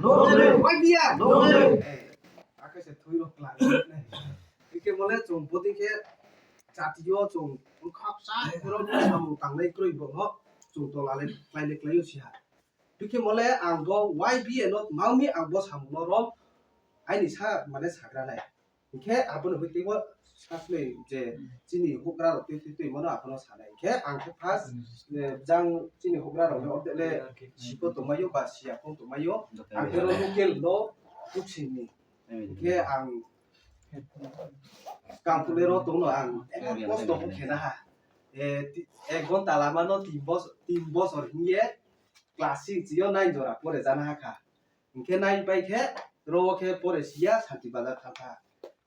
노래 와이비야 노래 아까서 토이로 클라 이게 뭐래 좀 보디게 자티요 좀 컵사 그런 좀 당내 그런 거 좀 돌아래 클라이네 클라이오시야 이게 뭐래 안고 와이비에 너 마음이 안고 삼노로 아니 사 만에 사그라네 이게 아버는 그때 뭐 사실 이제 진이 호그라로 띠띠 뭐나 아버는 사네 이게 안고 파스 장 진이 호그라로 어때래 시고 또 마요 바시야 또 마요 안테로 로켈로 tuksinni 이게 안 campunero to no an posto kena gon talamano timbos ornie classic jio nai jora pore jana kha inke nai pai khe ro khe pore sia santi bazar kha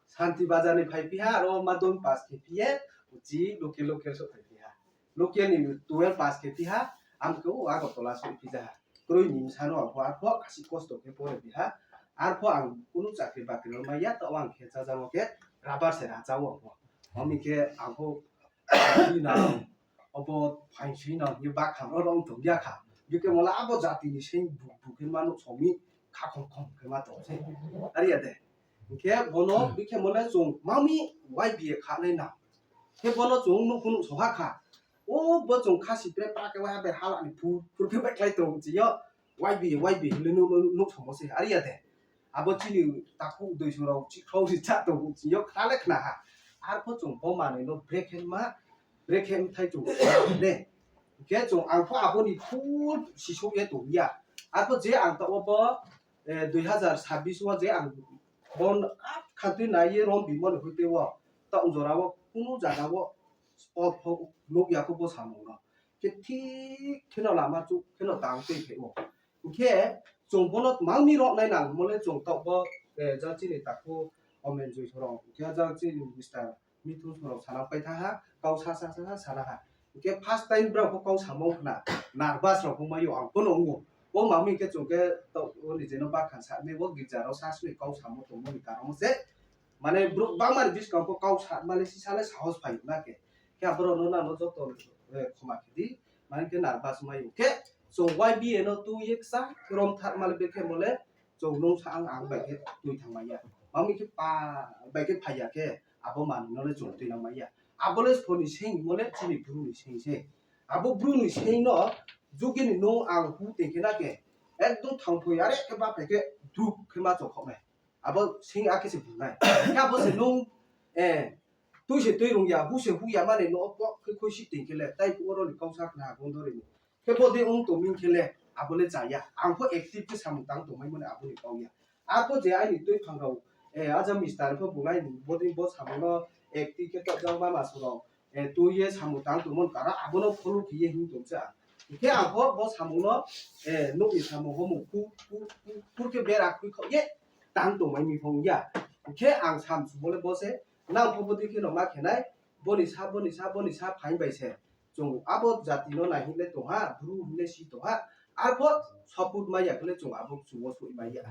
santi bazar ni phai piha ro madon pas ke pie uji local so phai piha local ni 12 pas ke piha amko ago tola so pija kroi nim sano apwa apwa kasi costo ke pore piha arpo ang kunu chakri bakri ma ya to ang khe cha jawo ke rabar se ra jawo ami ke angko na obo phainsi na ye ba kham ro to ya kha ye ke mola abo jati ni sein bu ke manu somi kha khom ke ma to se ari ya de ke bono bi ke mola jong mami wai bi kha le na ke bono jong nu kunu so ha kha o bo jong kha si pre pa ke wa be hala ni pu ke ba klai to ji yo wai bi le nu so se ari ya de 아버지니 딱고 도시로 지크로지 차도 지역 칼레크나 아르포 좀 보마네 너 브레켄 타이죠 네 이게 좀 알포 아버니 푸 시쇼에 도야 아포 제 안다 오버 2024 제 본 카트 나이에 롬 비먼 그때와 땅조라고 꾸누 자다고 스포트 녹야고 보 사모나 게티 캐나 라마주 캐나 땅때 배워 이게 좀 보는 마음이로 나이나 몰래 좀 떠버 자진이 딱고 오면 저처럼 겨자진 미스터 미투처럼 사람 빠이타 가우사사사 사라하 이게 파스트 타임 브라고 가우 사모나 나르바스로 보마요 안 보노고 뭐 마음이 게 좀게 또 우리 제노 바칸사 메고 기자로 사스리 가우 사모 또 모니까 아무세 মানে বাংমার বিশ কাউকে কাউ মালয়েশি সালে সাহস পাই নাকে কে আবরো ননা নো যত ক্ষমা খেদি মানে কে নার্ভাস মাই ওকে so why be no tu yeksa rom that mal be ke mole so nong sang ang ba ke tui thang maya mami ke pa ba ke phaya ke abo man no le jong tui na maya abo le phone sing mole chini bru ni sing se abo bru ni sing no jogi ni no ang hu te ke na ke ekdom thang phoi are ke ba pe ke du ke ma jo khome abo sing a ke se bu nai ka bo se nong tu se tui rong ya hu se hu ya ma ne no po ke khoi si te ke le tai pu ro ni kau sa na gon do ri kepo de ong to min khele abole jaya angko active ke samtang to mai mone abole pauya apo je ai ni toi phangrau aja mister pho bulai ni boding bo samono active ke to jang ba masuro tu ye samtang to mon kara abono pholu khiye hin to cha ke angko bo samono no ni samo ho mu pu ke bera khu kho ye tang to mai mi phong ya ke ang sam su bole bo se nang pho bodi ke no ma khenai boni sa phain bai se 좀 아버 자티노 나히레 또하 브루 힐레시 또하 아버 서풋 마야 그래 좀 아버 주워 소이 마야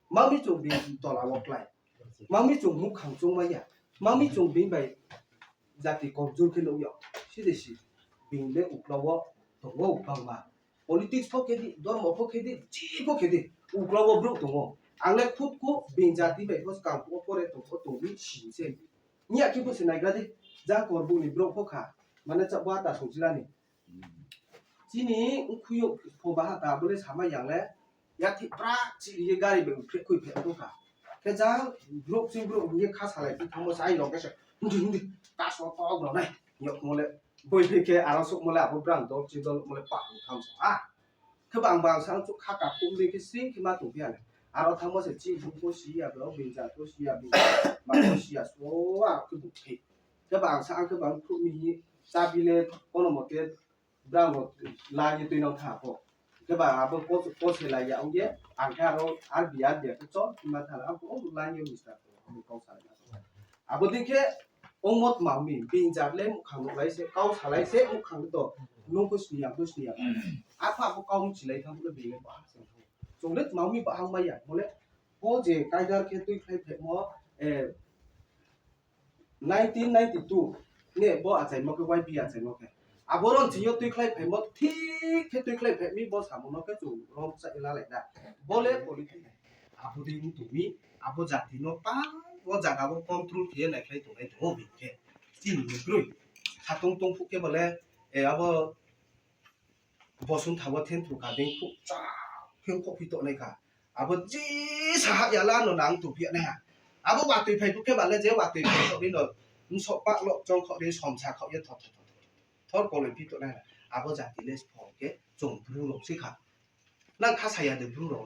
마미 좀 빈 돌아 워클라이 마미 좀 무캉 좀 마야 마미 좀 빈바이 자티 검줄 킬로요 시데시 빈레 우클라워 동어 우방마 politics 포케디 도르모 포케디 지 포케디 우클라워 브루 동어 안레 풋고 빈 자티 베 호스 강 포레 또 도비 신세 니야 키부스 나이가디 자 거부니 브로 포카 mana chak wa ta songchila ni chini ukhuyo phoba ta bole sama yang le ya thi pra chi ye gari be phre khoi phe to ka ke ja group sing group ye kha salai ti thomo sai lo ke se ndi ta so to gro nai yok mole boi phe ke ara sok mole abu brang do chi do mole pa tham so a ke bang sang chu kha ka kum le ke sing ki ma to pya le ara thamo se chi bu ko si ya lo bin ja to si ya bi ma ko si ya so a ku bu ke bang sang ke bang khu mi sabile kono moke bravo la ye tuino tha ko ke ba abo ko se la ya ong ye ang kha ro ar bia de ko cho ma tha la ko la ye mister ko sa la abo dikhe ong mot ma mi bin ja le mu khang lai se kau sa lai se mu khang to no ko snia a pha ko kau chi lai thang ko be le ba se jong le ma mi ba hang ma ya mo le ko je kai gar ke tui khai phe mo 1992 เนี่ยบ่อาจจะมาคือไว้ปีอาจจะเนาะแก 아보론 지요 뚜클레 페모 틱 뚜클레 페미 보 사모노 그 좀 사이라 라이다 볼레 폴리틱 아보딩 두미 아보 자티노 빠보 자가보 컨트롤 피에 나클레 동에 도 비케 진 그루이 사통통 푸케 볼레 에 아보 보순 타워 텐투 가딩 푸짜 형 코피 또 내가 아보 지 사야라 너 낭투 피에 내 아보 바뚜이 페 푸케 발레 제 바뚜이 페 소리 너 소빡 로 정 거리 섬차 거기 더ทอดโกเลยพี่ตัวนั้นอาบ่จากที่เลสพอเกจงบรูลงสิครับนั่นถ้าใส่ยาเดบรูลง